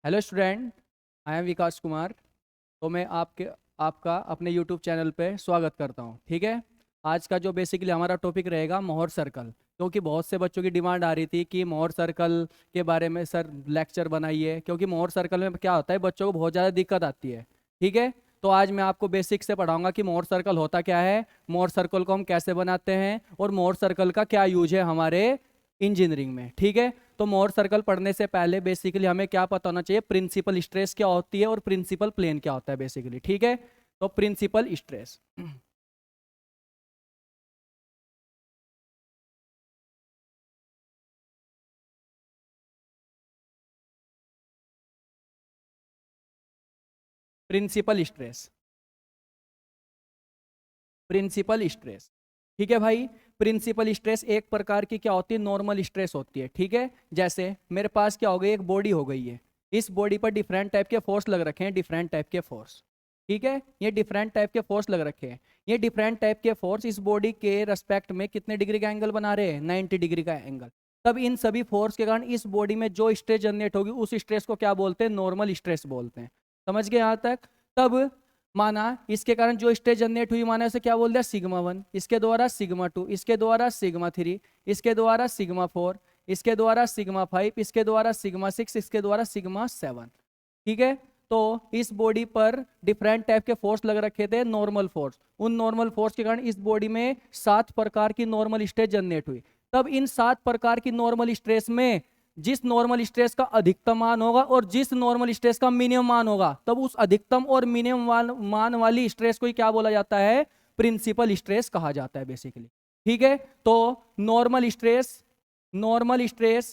Hello student, I am विकास कुमार। तो मैं आपका अपने यूट्यूब चैनल पे स्वागत करता हूँ। ठीक है। आज का जो बेसिकली हमारा टॉपिक रहेगा मोहर सर्कल, क्योंकि बहुत से बच्चों की डिमांड आ रही थी कि मोहर सर्कल के बारे में सर लेक्चर बनाइए, क्योंकि मोहर सर्कल में क्या होता है, बच्चों को बहुत ज़्यादा दिक्कत आती है। ठीक है। तो आज मैं आपको बेसिक से पढ़ाऊंगा कि मोहर सर्कल होता क्या है, मोहर सर्कल को हम कैसे बनाते हैं और मोहर सर्कल का क्या यूज है हमारे इंजीनियरिंग में। ठीक है। तो मोहर सर्कल पढ़ने से पहले बेसिकली हमें क्या पता होना चाहिए, प्रिंसिपल स्ट्रेस क्या होती है और प्रिंसिपल प्लेन क्या होता है बेसिकली। ठीक है। तो principal stress, principal stress, principal stress. ठीक है भाई। प्रिंसिपल स्ट्रेस एक प्रकार की क्या होती है, नॉर्मल स्ट्रेस होती है। ठीक है। जैसे मेरे पास क्या हो गई, एक बॉडी हो गई है, इस बॉडी पर डिफरेंट टाइप के फोर्स लग रखे हैं, डिफरेंट टाइप के फोर्स। ठीक है। ये डिफरेंट टाइप के फोर्स लग रखे हैं। ये डिफरेंट टाइप के फोर्स इस बॉडी के रेस्पेक्ट में कितने डिग्री का एंगल बना रहे हैं, 90 डिग्री का एंगल। तब इन सभी फोर्स के कारण इस बॉडी में जो स्ट्रेस जनरेट होगी उस स्ट्रेस को क्या बोलते हैं, नॉर्मल स्ट्रेस बोलते हैं। समझ गए यहाँ तक। तब माना इसके कारण जो स्ट्रेस जनरेट हुई, माना इसे क्या बोल दिया, सिग्मा 1, इसके द्वारा सिग्मा 2, इसके द्वारा सिग्मा 3, इसके द्वारा सिग्मा 4, इसके द्वारा सिग्मा 5, इसके द्वारा सिग्मा 6, इसके द्वारा सिग्मा 7। ठीक है। तो इस बॉडी पर डिफरेंट टाइप के फोर्स लग रखे थे, नॉर्मल फोर्स। उन नॉर्मल फोर्स के कारण इस बॉडी में 7 प्रकार की नॉर्मल स्ट्रेस जनरेट हुई। तब इन 7 प्रकार की नॉर्मल स्ट्रेस में जिस नॉर्मल स्ट्रेस का अधिकतम मान होगा और जिस नॉर्मल स्ट्रेस का मिनिमम मान होगा, तब उस अधिकतम और मिनिमम मान वाली स्ट्रेस को ही क्या बोला जाता है, प्रिंसिपल स्ट्रेस कहा जाता है बेसिकली। ठीक है। तो normal stress, normal stress,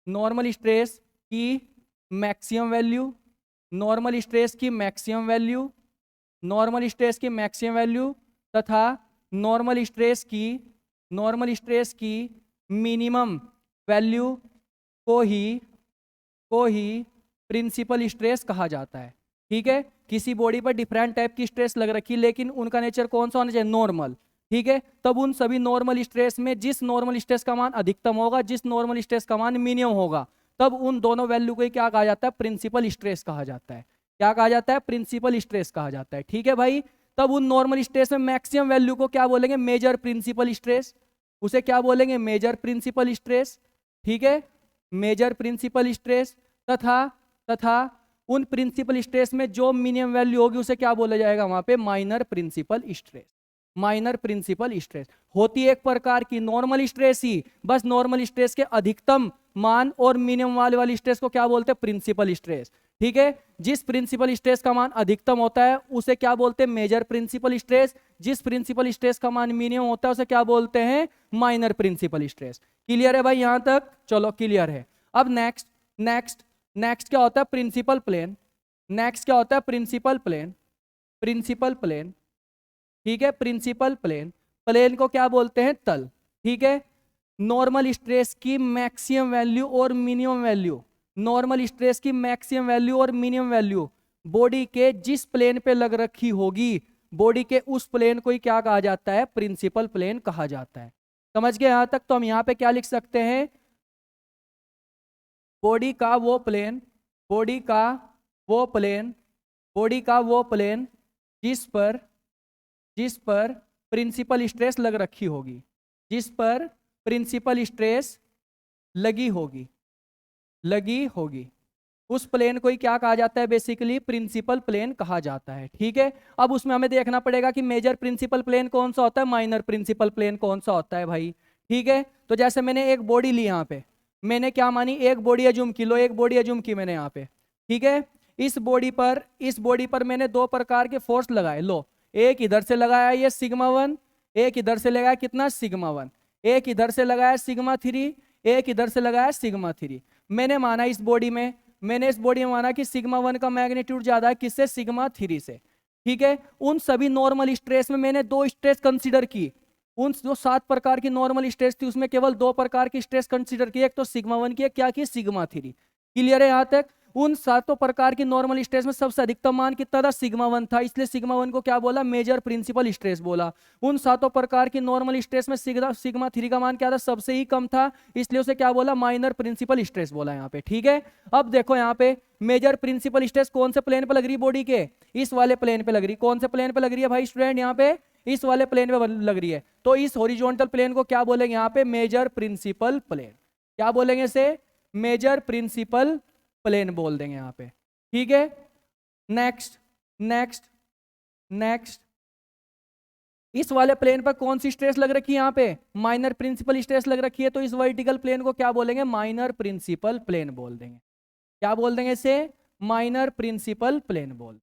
normal stress की मैक्सिमम वैल्यू, नॉर्मल स्ट्रेस की मैक्सिमम वैल्यू, नॉर्मल स्ट्रेस की मैक्सिमम वैल्यू तथा नॉर्मल स्ट्रेस की, नॉर्मल स्ट्रेस की मिनिमम वैल्यू को ही प्रिंसिपल स्ट्रेस कहा जाता है। ठीक है। किसी बॉडी पर डिफरेंट टाइप की स्ट्रेस लग रखी, लेकिन उनका नेचर कौन सा होना चाहिए, नॉर्मल। ठीक है। तब उन सभी नॉर्मल स्ट्रेस में जिस नॉर्मल स्ट्रेस का मान अधिकतम होगा, जिस नॉर्मल स्ट्रेस का मान मिनिमम होगा, तब उन दोनों वैल्यू को ही क्या कहा जाता है, प्रिंसिपल स्ट्रेस कहा जाता है। क्या कहा जाता है, प्रिंसिपल स्ट्रेस कहा जाता है। ठीक है भाई। तब उन नॉर्मल स्ट्रेस में मैक्सिमम वैल्यू को क्या बोलेंगे, मेजर प्रिंसिपल स्ट्रेस। उसे क्या बोलेंगे, मेजर प्रिंसिपल स्ट्रेस। ठीक है। मेजर प्रिंसिपल स्ट्रेस तथा तथा उन प्रिंसिपल स्ट्रेस में जो मिनिमम वैल्यू होगी उसे क्या बोला जाएगा, वहां पे minor principal stress. Minor principal stress होती है एक प्रकार की नॉर्मल स्ट्रेस ही, बस नॉर्मल स्ट्रेस के अधिकतम मान और मिनिमम वाली स्ट्रेस को क्या बोलते हैं, प्रिंसिपल स्ट्रेस। ठीक है। जिस प्रिंसिपल स्ट्रेस का मान अधिकतम होता है उसे क्या बोलते हैं, मेजर प्रिंसिपल स्ट्रेस। जिस प्रिंसिपल स्ट्रेस का मान मिनिमम होता है उसे क्या बोलते हैं, माइनर प्रिंसिपल स्ट्रेस। क्लियर है भाई यहां तक, चलो क्लियर है। अब नेक्स्ट नेक्स्ट नेक्स्ट क्या होता है, प्रिंसिपल प्लेन। नेक्स्ट क्या होता है, प्रिंसिपल प्लेन, प्रिंसिपल प्लेन। ठीक है। प्रिंसिपल प्लेन, प्लेन को क्या बोलते हैं, तल। ठीक है। नॉर्मल स्ट्रेस की मैक्सिमम वैल्यू और मिनिमम वैल्यू, नॉर्मल स्ट्रेस की मैक्सिमम वैल्यू और मिनिमम वैल्यू बॉडी के जिस प्लेन पे लग रखी होगी, बॉडी के उस प्लेन को ही क्या कहा जाता है, प्रिंसिपल प्लेन कहा जाता है। समझ गए यहां तक। तो हम यहां पे क्या लिख सकते हैं, बॉडी का वो प्लेन, बॉडी का वो प्लेन, बॉडी का वो प्लेन जिस पर प्रिंसिपल स्ट्रेस लग रखी होगी, जिस पर प्रिंसिपल स्ट्रेस लगी होगी, लगी होगी, उस प्लेन को ही क्या कहा जाता है, बेसिकली प्रिंसिपल प्लेन कहा जाता है। ठीक है। अब उसमें हमें देखना पड़ेगा कि मेजर प्रिंसिपल प्लेन कौन सा होता है, माइनर प्रिंसिपल प्लेन कौन सा होता है भाई। ठीक है। तो जैसे मैंने एक बॉडी ली यहाँ पे, मैंने क्या मानी, एक बॉडी एज्यूम की, लो एक बॉडी एज्यूम की मैंने यहाँ पे। ठीक है। इस बॉडी पर मैंने 2 प्रकार के फोर्स लगाए, लो एक इधर से लगाया ये सिग्मा 1, एक इधर से लगाया कितना, सिग्मा 1, एक इधर से लगाया सिग्मा 3, एक इधर से लगाया सिग्मा 3। मैंने माना इस बॉडी में, मैंने इस बॉडी में माना कि सिग्मा 1 का मैग्नीट्यूड ज्यादा है किससे, सिग्मा 3 से। ठीक है। उन सभी नॉर्मल स्ट्रेस में मैंने 2 स्ट्रेस कंसीडर की, उन जो 7 प्रकार की नॉर्मल स्ट्रेस थी उसमें केवल 2 प्रकार की स्ट्रेस कंसीडर की, एक तो सिग्मा 1 की, क्या की, सिग्मा 3। क्लियर है यहां तक। उन सातों प्रकार की नॉर्मल स्ट्रेस में सबसे अधिकतम मान कितना था, सिग्मा 1 था, इसलिए सिग्मा 1 को क्या बोला, मेजर प्रिंसिपल स्ट्रेस बोला। उन सातों प्रकार की नॉर्मल स्ट्रेस में सिग्मा 3 का मान क्या था, सबसे ही कम था, इसलिए उसे क्या बोला, माइनर प्रिंसिपल स्ट्रेस बोला यहाँ पे। ठीक है, अब देखो यहाँ पे मेजर प्रिंसिपल स्ट्रेस कौन से प्लेन पे लग रही है बॉडी के, इस वाले प्लेन पे लग रही है। कौन से प्लेन पे लग रही है भाई स्टूडेंट, यहाँ पे इस वाले प्लेन पे लग रही है। तो इस हॉरिजॉन्टल प्लेन को क्या बोलेंगे यहाँ पे, मेजर प्रिंसिपल प्लेन। क्या बोलेंगे इसे, मेजर प्रिंसिपल प्लेन बोल देंगे यहाँ पे। ठीक है, नेक्स्ट नेक्स्ट नेक्स्ट, इस वाले प्लेन पर कौन सी स्ट्रेस लग रखी है, यहाँ पे माइनर प्रिंसिपल स्ट्रेस लग रखी है, तो इस वर्टिकल प्लेन को क्या बोलेंगे, माइनर प्रिंसिपल प्लेन बोल देंगे। क्या बोल देंगे इसे, माइनर प्रिंसिपल प्लेन बोल।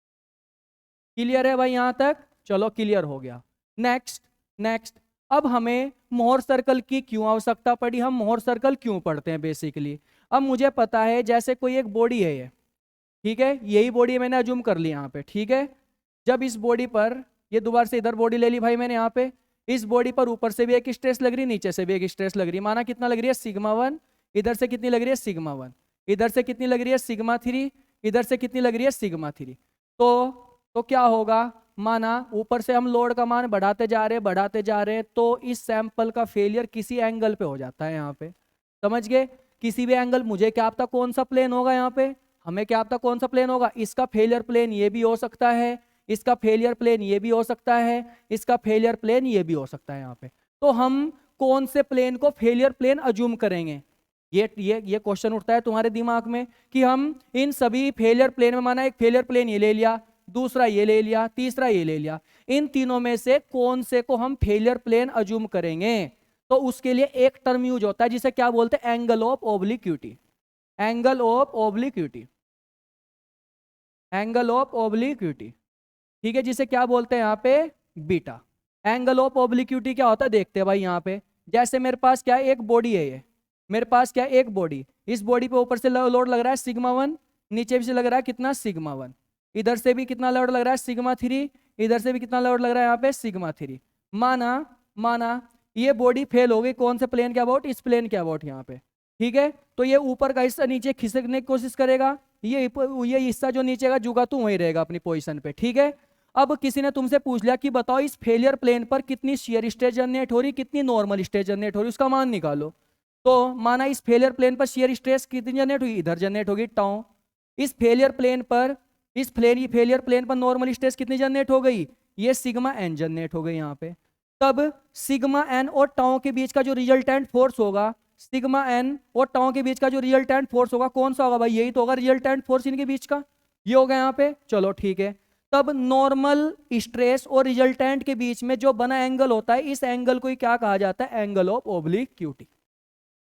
क्लियर है भाई यहां तक, चलो क्लियर हो गया। नेक्स्ट नेक्स्ट, अब हमें मोहर सर्कल की क्यों आवश्यकता पड़ी, हम मोहर सर्कल क्यों पढ़ते हैं बेसिकली। अब मुझे पता है जैसे कोई एक बॉडी है ये, ठीक है, यही बॉडी मैंने अज्यूम कर ली यहाँ पे। ठीक है, जब इस बॉडी पर, ये दोबारा से इधर बॉडी ले ली भाई मैंने यहाँ पे, इस बॉडी पर ऊपर से भी एक स्ट्रेस लग रही, नीचे से भी एक स्ट्रेस लग रही, माना कितना लग रही है, सिग्मा 1, इधर से कितनी लग रही है, सिग्मा 1, इधर से कितनी लग रही है, सिग्मा 3, इधर से कितनी लग रही है, सिग्मा 3। तो क्या होगा, माना ऊपर से हम लोड का मान बढ़ाते जा रहे हैं, तो इस सैंपल का फेलियर किसी एंगल पे हो जाता है यहाँ पे, समझ गए, किसी भी एंगल। मुझे क्या पता कौन सा प्लेन होगा यहाँ पे, हमें क्या पता कौन सा प्लेन होगा, इसका फेलियर प्लेन ये भी हो सकता है, इसका फेलियर प्लेन ये भी हो सकता है, इसका फेलियर प्लेन ये भी हो सकता है यहाँ पे। तो हम कौन से प्लेन को फेलियर प्लेन अज्यूम करेंगे, ये क्वेश्चन उठता है तुम्हारे दिमाग में कि हम इन सभी फेलियर प्लेन में, माना एक फेलियर प्लेन ये ले लिया, दूसरा ये ले लिया, तीसरा ये ले लिया, इन तीनों में से कौन से को हम फेलियर प्लेन अज्यूम करेंगे। तो उसके लिए एक टर्म यूज होता है जिसे क्या बोलते हैं, angle of obliquity. Angle of obliquity, angle of obliquity, ठीक है, जिसे क्या बोलते हैं यहाँ पे, बीटा। एंगल ऑफ ओब्लिक्विटी क्या होता है, देखते हैं भाई यहाँ पे, जैसे मेरे पास क्या है, एक बॉडी है ये, मेरे पास क्या है, एक बॉडी, इस बॉडी पे ऊपर से लोड लग रहा है सिग्मा 1, नीचे भी से लग रहा है कितना, सिग्मा 1, इधर से भी कितना लोड लग रहा है, सिग्मा 3, इधर से भी कितना लोड लग रहा है यहाँ पे, सिग्मा 3। माना ये बॉडी फेल हो गई, कौन से प्लेन के अबाउट, इस प्लेन के अबाउट यहाँ पे। ठीक है, तो ये ऊपर का हिस्सा नीचे खिसकने की कोशिश करेगा, ये हिस्सा जो नीचे का जुगा तो वहीं रहेगा अपनी पोजीशन पे। ठीक है, अब किसी ने तुमसे पूछ लिया कि बताओ इस फेलियर प्लेन पर कितनी शियर स्ट्रेस जनरेट हो रही, कितनी नॉर्मल स्ट्रेस जनरेट हो रही, उसका मान निकालो। तो माना इस फेलियर प्लेन पर शियर स्ट्रेस कितनी जनरेट हुई, इधर जनरेट होगी टाउ। इस फेलियर प्लेन पर, फेलियर प्लेन पर नॉर्मल स्ट्रेस कितनी जनरेट हो गई, ये सिग्मा एन जनरेट हो गई यहाँ पे। तब सिग्मा एन और टाउ के बीच का जो रिजल्टेंट फोर्स होगा, सिग्मा एन और टाउ के बीच का जो रिजल्टेंट फोर्स होगा कौन सा होगा भाई, यही तो होगा रिजल्टेंट फोर्स इनके बीच का, ये होगा यहाँ पे। चलो ठीक है, तब नॉर्मल स्ट्रेस और रिजल्टेंट के बीच में जो बना एंगल होता है, इस एंगल को ही क्या कहा जाता है, एंगल ऑफ ओब्लिक्विटी।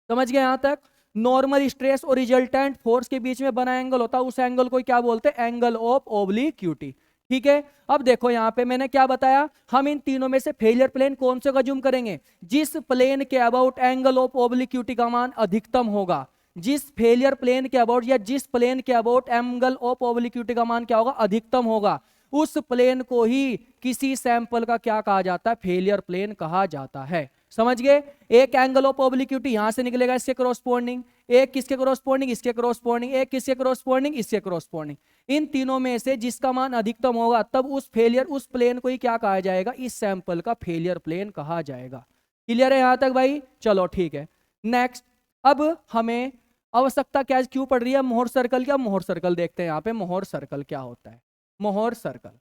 समझ गए यहां तक, नॉर्मल स्ट्रेस और रिजल्टेंट फोर्स के बीच में बना एंगल होता है, उस एंगल को क्या बोलते हैं, एंगल ऑफ ओब्लिक्विटी। ठीक है, अब देखो यहां पे मैंने क्या बताया, हम इन तीनों में से फेलियर प्लेन कौन से का अज्यूम करेंगे, जिस प्लेन के अबाउट एंगल ऑफ ओब्लिक्विटी का मान अधिकतम होगा। जिस फेलियर प्लेन के अबाउट या जिस प्लेन के अबाउट एंगल ऑफ ओब्लिक्विटी का मान क्या होगा, अधिकतम होगा, उस प्लेन को ही किसी सैंपल का क्या कहा जाता है, फेलियर प्लेन कहा जाता है। समझ गए, एक एंगल ऑफ ओब्लिक्विटी यहां से निकलेगा इसके कॉरस्पॉन्डिंग, एक किसके कॉरस्पॉन्डिंग, इसके कॉरस्पॉन्डिंग, एक किसके कॉरस्पॉन्डिंग, इसके कॉरस्पॉन्डिंग। इन तीनों में से जिसका मान अधिकतम होगा, तब उस प्लेन को ही क्या कहा जाएगा, इस सैंपल का फेलियर प्लेन कहा जाएगा। क्लियर है यहां तक भाई, चलो ठीक है। नेक्स्ट, अब हमें आवश्यकता क्या क्यों पड़ रही है, मोहर सर्कल। क्या मोहर सर्कल देखते हैं यहाँ पे, मोहर सर्कल क्या होता है, मोहर सर्कल,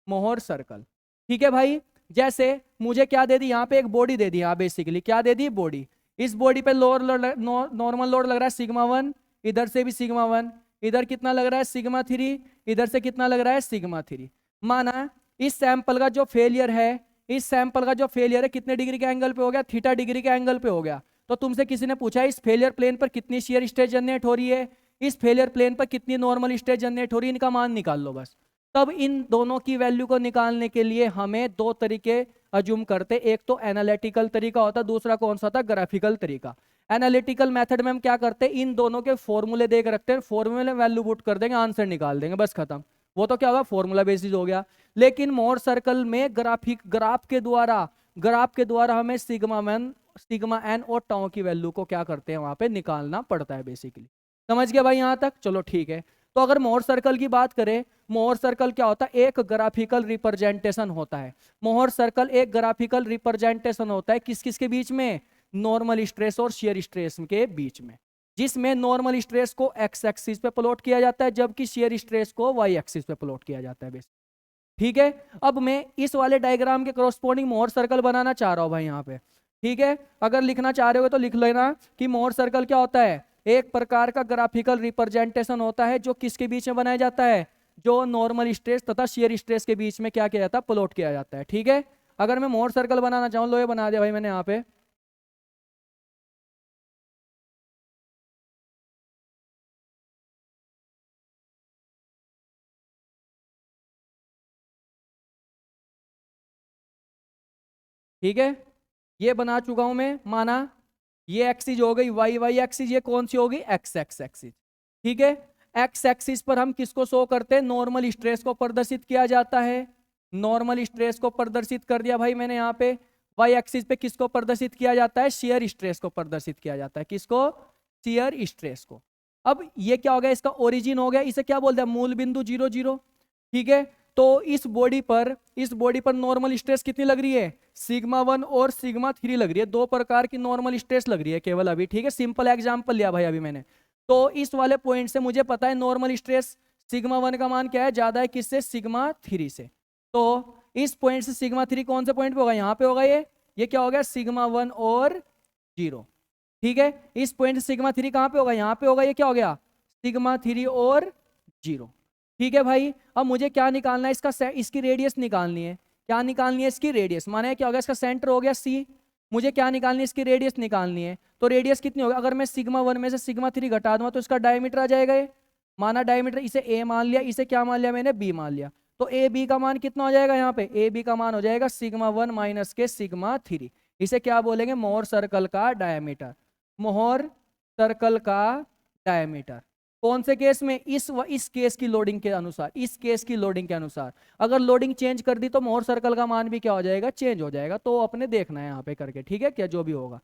मोहर सर्कल। ठीक है भाई, जैसे मुझे क्या दे दी, यहाँ पे एक बॉडी दे दी, यहाँ बेसिकली क्या दे दी, बॉडी। इस बॉडी पे नॉर्मल लोड लग रहा है सिग्मा 1, इधर से भी सिग्मा 1, इधर कितना लग रहा है, सिग्मा 3, इधर से कितना लग रहा है, सिग्मा 3। माना इस सैंपल का जो फेलियर है, इस सैंपल का जो फेलियर है कितने डिग्री के एंगल पे हो गया, थीटा डिग्री के एंगल पे हो गया। तो तुमसे किसी ने पूछा इस फेलियर प्लेन पर कितनी शियर स्ट्रेस जनरेट हो रही है, इस फेलियर प्लेन पर कितनी नॉर्मल स्ट्रेस जनरेट हो रही है, इनका मान निकाल लो बस। तब इन दोनों की वैल्यू को निकालने के लिए हमें दो तरीके अज्यूम करते, एक तो एनालिटिकल तरीका होता, दूसरा कौन सा था, ग्राफिकल तरीका। एनालिटिकल मेथड में हम क्या करते हैं, इन दोनों के फॉर्मूले देख रखते हैं, फॉर्मूले वैल्यू पुट कर देंगे, आंसर निकाल देंगे, बस खत्म। वो तो क्या होगा, फॉर्मूला बेसिस हो गया। लेकिन मोहर सर्कल में ग्राफ के द्वारा हमें सिग्मा एन और टाउ की वैल्यू को क्या करते हैं, वहां पे निकालना पड़ता है बेसिकली। समझ गया भाई यहाँ तक? चलो ठीक है। तो अगर मोहर सर्कल की बात करें, मोहर सर्कल क्या होता है? एक ग्राफिकल रिप्रेजेंटेशन होता है। मोहर सर्कल एक ग्राफिकल रिप्रेजेंटेशन होता है किस किस के बीच में? नॉर्मल स्ट्रेस और शियर स्ट्रेस के बीच में, जिसमें नॉर्मल स्ट्रेस को एक्स एक्सिस पे प्लॉट किया जाता है जबकि शियर स्ट्रेस को वाई एक्सिस पे प्लॉट किया जाता है बेसिक। ठीक है, अब मैं इस वाले डायग्राम के करस्पॉन्डिंग मोहर सर्कल बनाना चाह रहा हूं भाई यहाँ पे। ठीक है, अगर लिखना चाह रहे हो तो लिख लेना कि मोहर सर्कल क्या होता है? एक प्रकार का ग्राफिकल रिप्रेजेंटेशन होता है जो किसके बीच में बनाया जाता है? जो नॉर्मल स्ट्रेस तथा शियर स्ट्रेस के बीच में क्या किया जाता है? प्लॉट किया जाता है। ठीक है, अगर मैं मोहर सर्कल बनाना चाहूँ, लो ये बना दिया भाई मैंने यहाँ पे। ठीक है, ये बना चुका हूं मैं, माना ये एक्सिस हो गई वाई वाई एक्सिस, ये कौन सी होगी? X x axis. ठीक है, एक्स एक्सिस पर हम किसको शो करते हैं? नॉर्मल स्ट्रेस को प्रदर्शित किया जाता है। नॉर्मल स्ट्रेस को प्रदर्शित कर दिया भाई मैंने यहाँ पे। वाई एक्सिस पे किसको प्रदर्शित किया जाता है? शियर स्ट्रेस को प्रदर्शित किया जाता है। किसको? शियर स्ट्रेस को। अब ये क्या हो गया? इसका ओरिजिन हो गया, इसे क्या बोलते हैं? मूल बिंदु 0 0। ठीक है, तो इस बॉडी पर नॉर्मल स्ट्रेस कितनी लग रही है? सिग्मा 1 और सिग्मा 3 लग रही है। दो प्रकार की नॉर्मल स्ट्रेस लग रही है केवल अभी। ठीक है, सिंपल एग्जांपल लिया भाई अभी मैंने। तो इस वाले पॉइंट से मुझे पता है नॉर्मल स्ट्रेस सिग्मा 1 का मान क्या है? ज्यादा है किससे? सिग्मा 3 से। तो इस पॉइंट से सिग्मा 3 कौन से पॉइंट पे होगा? यहाँ पे होगा। ये क्या हो गया? सिग्मा 1 और 0। ठीक है, इस पॉइंट से सिग्मा 3 कहाँ पे होगा? यहाँ पे होगा। ये क्या हो गया? सिग्मा 3 और 0। ठीक है भाई, अब मुझे क्या निकालना है? इसकी रेडियस निकालनी है। क्या निकालनी है? इसकी रेडियस। माने क्या हो गया? इसका सेंटर हो गया सी। मुझे क्या निकालनी है? इसकी रेडियस निकालनी है। तो रेडियस कितनी होगी? अगर मैं सिग्मा 1 में से सिग्मा 3 घटा दूंगा तो इसका डायमीटर आ जाएगा। ये माना डायमीटर, इसे ए मान लिया, इसे क्या मान लिया मैंने? बी मान लिया। तो ए बी का मान कितना हो जाएगा? यहाँ पे ए बी का मान हो जाएगा सिग्मा 1 माइनस के सिग्मा 3। इसे क्या बोलेंगे? मोहर सर्कल का डायमीटर। मोहर सर्कल का डायमीटर कौन से केस में? इस केस की लोडिंग के अनुसार। इस केस की लोडिंग के अनुसार अगर लोडिंग चेंज कर दी तो मोहर सर्कल का मान भी क्या हो जाएगा? चेंज हो जाएगा। तो अपने देखना है यहाँ पे करके। ठीक है, क्या जो भी होगा।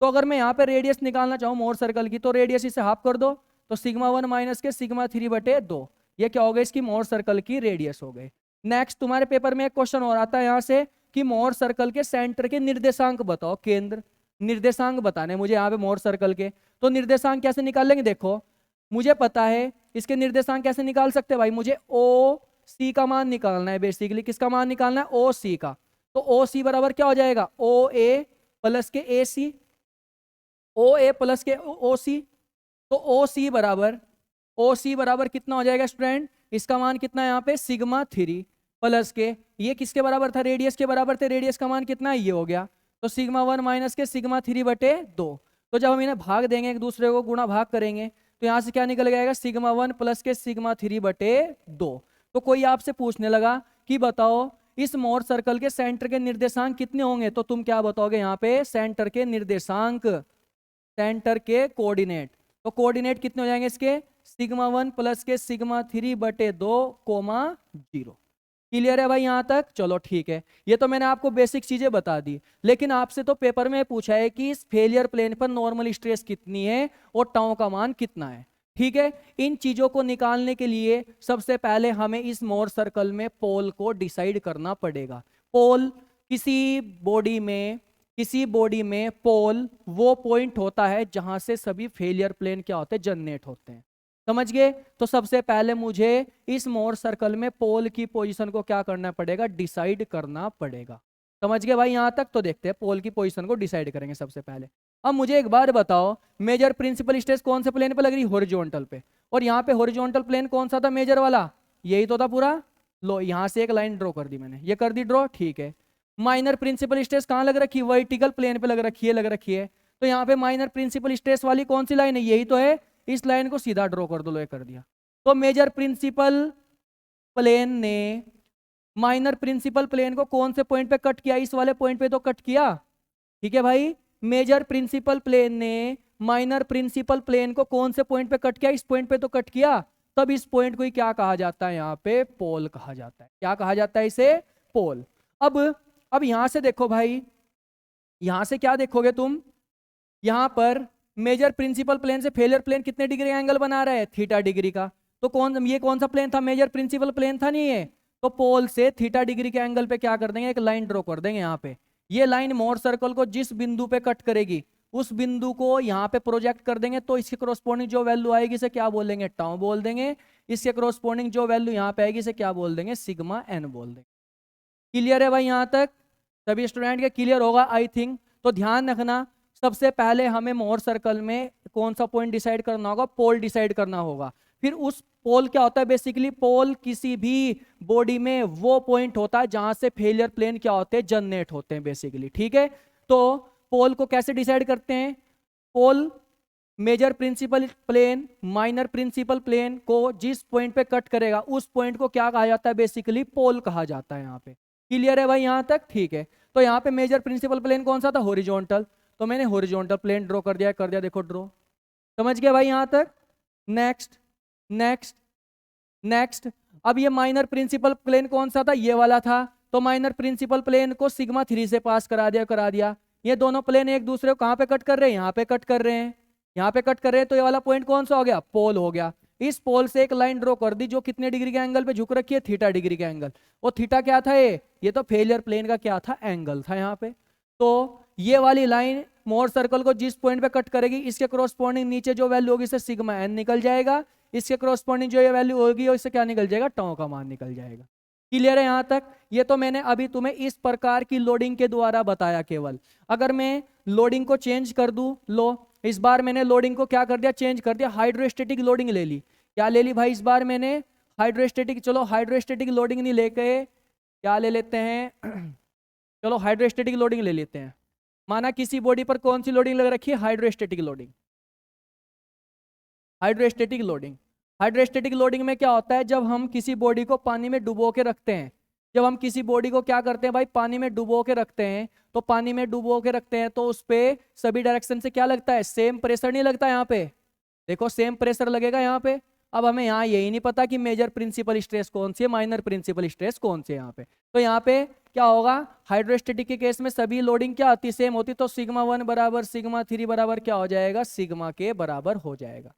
तो अगर मैं यहाँ पे रेडियस निकालना चाहूँ मोहर सर्कल की, तो रेडियस इसे हाफ कर दो, तो सिग्मा 1 माइनस के सिग्मा 3 बटे 2। ये क्या हो गया? इसकी मोहर सर्कल की रेडियस हो गई। नेक्स्ट तुम्हारे पेपर में एक क्वेश्चन और आता है यहाँ से कि मोहर सर्कल के सेंटर के निर्देशांक बताओ। केंद्र निर्देशांक बताने मुझे यहाँ पे मोहर सर्कल के। तो निर्देशांक कैसे निकाल लेंगे? देखो, मुझे पता है इसके निर्देशांक कैसे निकाल सकते हैं भाई। मुझे ओ सी का मान निकालना है बेसिकली। किसका मान निकालना है? ओ सी का। तो ओ सी बराबर क्या हो जाएगा? ओ ए प्लस के ए सी। ओ ए प्लस के ओ सी। तो ओ सी बराबर कितना हो जाएगा स्टूडेंट? इसका मान कितना है यहाँ पे? सिग्मा 3 प्लस के, ये किसके बराबर था? रेडियस के बराबर थे। रेडियस का मान कितना है? ये हो गया। तो सिग्मा 1 माइनस के सिग्मा 3 बटे 2। तो जब हम इन्हें भाग देंगे, एक दूसरे को गुणा भाग करेंगे, तो यहाँ से क्या निकल जाएगा? सिग्मा 1 प्लस के सिग्मा 3 बटे 2। तो कोई आपसे पूछने लगा कि बताओ इस मोहर सर्कल के सेंटर के निर्देशांक कितने होंगे? तो तुम क्या बताओगे यहाँ पे? सेंटर के निर्देशांक, सेंटर के कोऑर्डिनेट। तो कोऑर्डिनेट कितने हो जाएंगे इसके? सिग्मा 1 प्लस के सिग्मा 3 बटे 2 कोमा 0। क्लियर है भाई यहाँ तक? चलो ठीक है, ये तो मैंने आपको बेसिक चीजें बता दी। लेकिन आपसे तो पेपर में पूछा है कि इस फेलियर प्लेन पर नॉर्मल स्ट्रेस कितनी है और टाउ का मान कितना है। ठीक है, इन चीजों को निकालने के लिए सबसे पहले हमें इस मोहर सर्कल में पोल को डिसाइड करना पड़ेगा। पोल किसी बॉडी में पोल वो पॉइंट होता है जहां से सभी फेलियर प्लेन क्या होते हैं? जनरेट होते हैं। समझ गए? तो सबसे पहले मुझे इस मोहर सर्कल में पोल की पोजीशन को क्या करना पड़ेगा? डिसाइड करना पड़ेगा। समझ गए भाई यहाँ तक? तो देखते हैं पोल की पोजीशन को डिसाइड करेंगे सबसे पहले। अब मुझे एक बात बताओ, मेजर प्रिंसिपल स्ट्रेस कौन से प्लेन पे लग रही? हॉरिजॉन्टल पे। और यहाँ पे हॉरिजॉन्टल प्लेन कौन सा था मेजर वाला? यही तो था पूरा। लो यहाँ से एक लाइन ड्रॉ कर दी मैंने, ये कर दी ड्रॉ। ठीक है, माइनर प्रिंसिपल स्ट्रेस कहाँ लग रखी है? वर्टिकल प्लेन पे लग रखी है। तो यहाँ पे माइनर प्रिंसिपल स्ट्रेस वाली कौन सी लाइन है? यही तो है। इस लाइन को सीधा ड्रॉ कर दो। लो ये कर दिया। तो मेजर प्रिंसिपल प्लेन ने माइनर प्रिंसिपल प्लेन को कौन से पॉइंट पे कट किया? इस वाले पॉइंट पे तो कट किया। ठीक है भाई, मेजर प्रिंसिपल प्लेन ने माइनर प्रिंसिपल प्लेन को कौन से पॉइंट पे कट किया? इस पॉइंट पे तो कट किया। तब इस पॉइंट को ही क्या कहा जाता है? यहाँ पे पोल कहा जाता है। क्या कहा जाता है इसे? पोल। अब यहां से देखो भाई, यहां से क्या देखोगे तुम? यहां पर मेजर प्रिंसिपल प्लेन से फेलियर प्लेन कितने डिग्री का एंगल बना रहा है, थीटा डिग्री का। तो ये कौन सा प्लेन था, मेजर प्रिंसिपल प्लेन था नहीं ये। तो पोल से थीटा डिग्री के एंगल पे क्या कर देंगे, एक लाइन ड्रॉ कर देंगे यहाँ पे। ये लाइन मोर सर्कल को जिस बिंदु पे कट करेगी उस बिंदु को यहाँ पे प्रोजेक्ट कर देंगे, तो इसके करस्पॉन्डिंग जो वैल्यू आएगी इसे क्या बोल देंगे, टाउ बोल देंगे। इसके करस्पॉन्डिंग जो वैल्यू यहाँ पे आएगी इसे क्या बोल देंगे, सिग्मा एन बोल देंगे। क्लियर है भाई यहाँ तक, सभी स्टूडेंट के क्लियर होगा आई थिंक। तो ध्यान रखना, सबसे पहले हमें मोर सर्कल में कौन सा पॉइंट डिसाइड करना होगा, पोल डिसाइड करना होगा। फिर उस पोल क्या होता है, बेसिकली पोल किसी भी बॉडी में वो पॉइंट होता है जहां से फेलियर प्लेन क्या होते हैं, जनरेट होते हैं बेसिकली, ठीक है। तो पोल को कैसे डिसाइड करते हैं, pole major principal plane minor principal plane को जिस पॉइंट पे कट करेगा उस पॉइंट को क्या कहा जाता है, बेसिकली पोल कहा जाता है यहाँ पे। क्लियर है भाई यहाँ तक, ठीक है। तो यहाँ पे मेजर प्रिंसिपल प्लेन कौन सा था, हॉरिजॉन्टल। तो मैंने हॉरिजॉन्टल प्लेन ड्रॉ कर दिया, देखो ड्रॉ, समझ गया भाई यहाँ तक। नेक्स्ट नेक्स्ट नेक्स्ट, अब ये माइनर प्रिंसिपल प्लेन कौन सा था, ये वाला था। तो माइनर प्रिंसिपल प्लेन को सिग्मा 3 से पास करा दिया। ये दोनों प्लेन एक दूसरे को कहाँ पे कट कर रहे हैं, यहाँ पे कट कर रहे हैं, यहाँ पे कट कर रहे हैं। तो ये वाला पॉइंट कौन सा हो गया, पोल हो गया। इस पोल से एक लाइन ड्रॉ कर दी जो कितने डिग्री के एंगल पे झुक रखी है, थीटा डिग्री का एंगल। और थीटा क्या था, ये तो फेलियर प्लेन का क्या था, एंगल था यहाँ पे। तो ये वाली लाइन मोर सर्कल को जिस पॉइंट पे कट करेगी इसके करस्पॉन्डिंग नीचे जो वैल्यू होगी इससे सिग्मा एन निकल जाएगा। इसके करस्पॉन्डिंग जो ये वैल्यू होगी इससे क्या निकल जाएगा, टाउ का मान निकल जाएगा। क्लियर है यहाँ तक। ये तो मैंने अभी तुम्हें इस प्रकार की लोडिंग के द्वारा बताया केवल। अगर मैं लोडिंग को चेंज कर दूं, लो इस बार मैंने लोडिंग को क्या कर दिया, चेंज कर दिया, हाइड्रोस्टेटिक लोडिंग ले ली। क्या ले ली भाई इस बार मैंने, हाइड्रोस्टेटिक। चलो हाइड्रोस्टेटिक लोडिंग नहीं लेके क्या ले लेते हैं चलो हाइड्रोस्टेटिक लोडिंग ले लेते हैं। माना किसी बॉडी पर कौन सी लोडिंग लग रखी है, hydrostatic loading. Hydrostatic loading, hydrostatic loading में क्या होता है, जब हम किसी बॉडी को पानी में डुबो के रखते हैं, जब हम किसी बॉडी को क्या करते हैं भाई, पानी में डुबो के रखते हैं, तो पानी में डुबो के रखते हैं तो उस पे सभी डायरेक्शन से क्या लगता है, सेम प्रेशर नहीं लगता यहाँ पे। देखो सेम प्रेशर लगेगा यहाँ पे। अब हमें यहाँ यही नहीं पता कि मेजर प्रिंसिपल स्ट्रेस कौन सी है, माइनर प्रिंसिपल स्ट्रेस कौन सी है यहाँ पे। तो यहाँ पे क्या होगा, हाइड्रोस्टेटिक के केस में सभी लोडिंग क्या आती, सेम होती। तो सिग्मा 1 बराबर सिग्मा 3 बराबर क्या हो जाएगा, सिग्मा के बराबर हो जाएगा।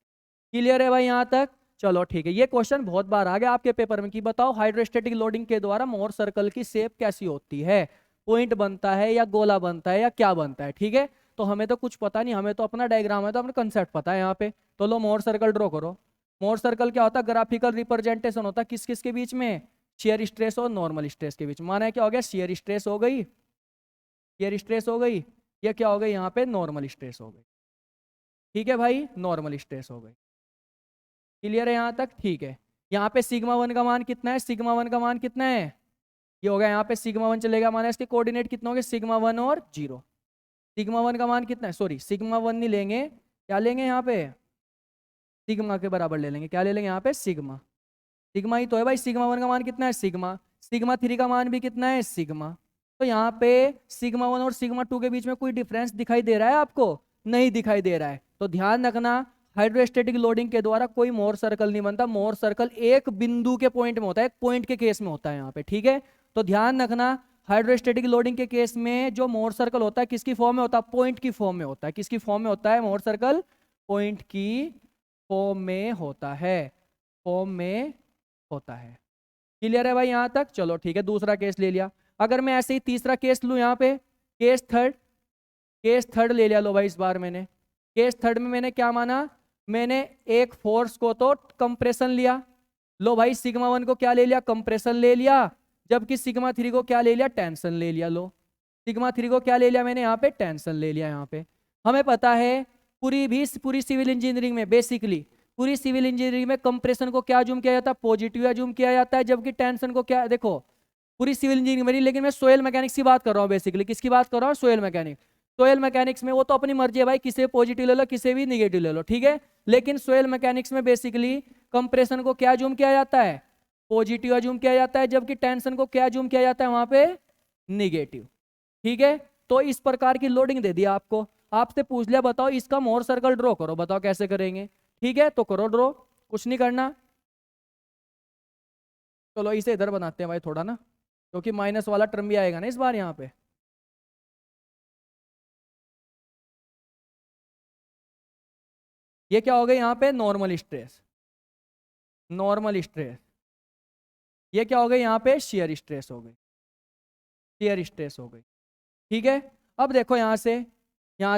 क्लियर है भाई यहाँ तक, चलो ठीक है। ये क्वेश्चन बहुत बार आ गया आपके पेपर में कि बताओ हाइड्रोस्टेटिक लोडिंग के द्वारा मोर सर्कल की शेप कैसी होती है, पॉइंट बनता है या गोला बनता है या क्या बनता है, ठीक है। तो हमें तो कुछ पता नहीं, हमें तो अपना डायग्राम है तो अपना कंसेप्ट पता है यहाँ पे। तो लो मोर सर्कल ड्रॉ करो। मोर सर्कल क्या होता है, ग्राफिकल रिप्रेजेंटेशन होता है किस किस के बीच में, शेयर स्ट्रेस और नॉर्मल स्ट्रेस के बीच। माना क्या हो गया, शेयर स्ट्रेस हो गई, शेयर स्ट्रेस हो गई, ये क्या हो गई यहाँ पे, नॉर्मल स्ट्रेस हो गई। ठीक है भाई, नॉर्मल स्ट्रेस हो गई। क्लियर है यहाँ तक, ठीक है। यहाँ पे सिग्मा 1 का मान कितना है, सिग्मा 1 का मान कितना है, ये हो गया यहाँ पे सिग्मा 1 चलेगा, माना इसके कोऑर्डिनेट कितने होंगे, सिग्मा 1 और 0। सिग्मा 1 का मान कितना है, सॉरी सिग्मा 1 नहीं लेंगे, क्या लेंगे यहाँ पे, सिग्मा के बराबर ले लेंगे। क्या ले लेंगे यहाँ पे, सिग्मा, सिग्मा ही तो है भाई। सिग्मा 1 का मान कितना है, सिग्मा। सिग्मा 3 का मान भी कितना है, सिग्मा। तो यहाँ पे सिग्मा 1 और सिग्मा 2 के बीच में कोई डिफरेंस दिखाई दे रहा है आपको, नहीं दिखाई दे रहा है। तो ध्यान रखना, हाइड्रोस्टेटिक लोडिंग के द्वारा कोई मोर सर्कल नहीं बनता। मोर सर्कल एक बिंदु के पॉइंट में होता है, एक पॉइंट के केस में होता है यहाँ पे, ठीक है। तो ध्यान रखना, हाइड्रोस्टेटिक लोडिंग के केस में जो मोर सर्कल होता है किसकी फॉर्म में होता है, पॉइंट की फॉर्म में होता है। किसकी फॉर्म में होता है मोर सर्कल, पॉइंट की फॉर्म में होता है, फॉर्म में होता है। क्लियर है भाई यहाँ तक, चलो ठीक है। दूसरा केस ले लिया। अगर मैं ऐसे ही तीसरा केस लूँ यहाँ पे, केस थर्ड, केस थर्ड ले लिया। लो भाई इस बार मैंने केस थर्ड में मैंने क्या माना, मैंने एक फोर्स को तो कंप्रेशन लिया। लो भाई सिग्मा 1 को क्या ले लिया, कंप्रेशन ले लिया, जबकि सिग्मा 3 को क्या ले लिया, टेंशन ले लिया। लो सिग्मा 3 को क्या ले लिया मैंने यहाँ पे, टेंशन ले लिया। यहाँ पे हमें पता है पूरी सिविल इंजीनियरिंग में, बेसिकली पूरी सिविल इंजीनियरिंग में कंप्रेशन को क्या जूम किया जाता है, पॉजिटिव अज्यूम किया जाता है, जबकि टेंशन को क्या, देखो पूरी सिविल इंजीनियरिंग में, लेकिन मैं सोयल मैकेनिक्स की बात कर रहा हूँ बेसिकली। किसकी बात कर रहा हूँ, सोयल मैकेनिक्स। सोयल मैकेनिक्स में वो तो अपनी मर्जी है भाई, किसे पॉजिटिव ले लो किसे भी निगेटिव ले लो, ठीक है। लेकिन सोयल मैकेनिक्स में बेसिकली कंप्रेशन को क्या जूम किया जाता है, पॉजिटिव अज्यूम किया जाता है, जबकि टेंशन को क्या जूम किया जाता है वहां पे, निगेटिव, ठीक है। तो इस प्रकार की लोडिंग दे दिया आपको, आपसे पूछ लिया बताओ इसका मोर सर्कल ड्रॉ करो, बताओ कैसे करेंगे। ठीक है तो करो ड्रॉ, कुछ नहीं करना। चलो इसे इधर बनाते हैं भाई थोड़ा ना, क्योंकि माइनस वाला टर्म भी आएगा ना इस बार यहाँ पे। ये क्या हो गई यहाँ पे नॉर्मल स्ट्रेस, नॉर्मल स्ट्रेस। ये क्या हो गई यहाँ पे शियर स्ट्रेस हो गई, शियर स्ट्रेस हो गई। ठीक है, अब देखो यहाँ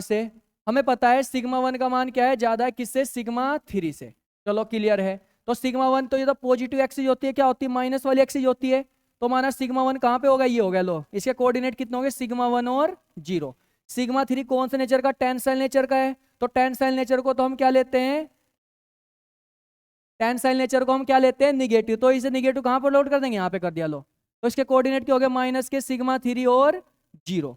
से हमें पता है सिग्मा 1 का मान क्या है, ज्यादा है किससे, सिग्मा 3 से। चलो क्लियर है। तो सिग्मा 1 तो ये तो पॉजिटिव एक्सिस होती है, क्या होती है, माइनस वाली एक्सिस होती है। तो माना सिग्मा 1 कहाँ पे होगा, ये हो गया। लो इसके कोऑर्डिनेट कितने हो गए, सिग्मा 1 और 0। सिग्मा 3 कौन से नेचर का, टेंसाइल नेचर का है। तो टेंसाइल नेचर को तो हम क्या लेते हैं, टेंसाइल नेचर को हम क्या लेते हैं, निगेटिव। तो इसे निगेटिव कहाँ पर लोड कर देंगे, यहाँ पे कर दिया। लो तो इसके कोऑर्डिनेट क्या हो गए, माइनस के सिग्मा 3 और 0।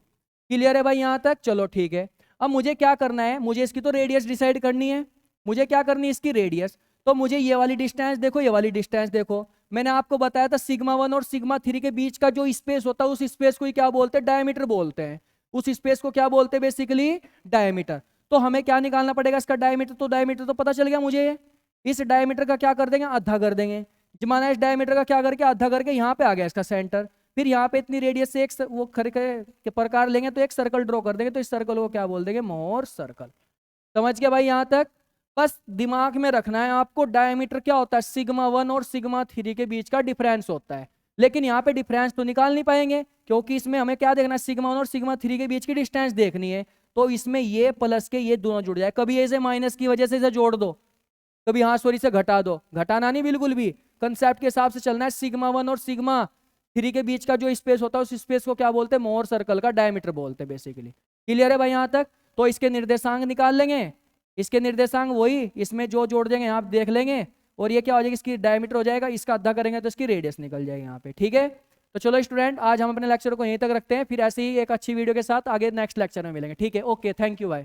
क्लियर है भाई यहाँ तक, चलो ठीक है। अब मुझे क्या करना है, मुझे इसकी तो रेडियस डिसाइड करनी है। मुझे क्या करनी है, इसकी रेडियस। तो मुझे ये वाली डिस्टेंस देखो, ये वाली डिस्टेंस देखो। मैंने आपको बताया था सिग्मा 1 और सिग्मा 3 के बीच का जो स्पेस होता है, उस स्पेस को ही क्या बोलते हैं, डायमीटर बोलते हैं। उस स्पेस को क्या बोलते हैं, बेसिकली डायमीटर। तो हमें क्या निकालना पड़ेगा, इसका डायमीटर। तो डायमीटर तो पता चल गया मुझे, इस डायमीटर का क्या कर देंगे, आधा कर देंगे। माना इस डायमीटर का क्या करके आधा करके यहाँ पे आ गया इसका सेंटर। फिर यहाँ पे इतनी रेडियस से एक वो खरके के प्रकार लेंगे तो एक सर्कल ड्रॉ कर देंगे। तो इस सर्कल को क्या बोल देंगे, मोर सर्कल। समझ गया भाई यहाँ तक। बस दिमाग में रखना है आपको, डायमीटर क्या होता है, सिग्मा 1 और सिग्मा 3 के बीच का डिफरेंस होता है। लेकिन यहाँ पे डिफरेंस तो निकाल नहीं पाएंगे, क्योंकि इसमें हमें क्या देखना है, सिग्मा 1 और सिग्मा 3 के बीच की डिस्टेंस देखनी है। तो इसमें ये प्लस के ये दोनों जुड़ जाए। कभी ऐसे माइनस की वजह से इसे जोड़ दो, कभी हाँ सॉरी से घटा दो। घटाना नहीं, बिल्कुल भी कंसेप्ट के हिसाब से चलना है। सिग्मा 1 और सिग्मा 3 के बीच का जो स्पेस होता है, उस स्पेस को क्या बोलते हैं, मोर सर्कल का डायमीटर बोलते हैं बेसिकली। क्लियर है भाई यहाँ तक। तो इसके निर्देशांक निकाल लेंगे, इसके निर्देशांक वही इसमें जो जोड़ देंगे आप देख लेंगे। और ये क्या हो जाएगा, इसकी डायमीटर हो जाएगा, इसका आधा करेंगे तो इसकी रेडियस निकल जाएगी यहाँ पे। ठीक है, तो चलो स्टूडेंट, आज हम अपने लेक्चर को यहीं तक रखते हैं। फिर ऐसे ही एक अच्छी वीडियो के साथ आगे नेक्स्ट लेक्चर में मिलेंगे। ठीक है, ओके, थैंक यू भाई।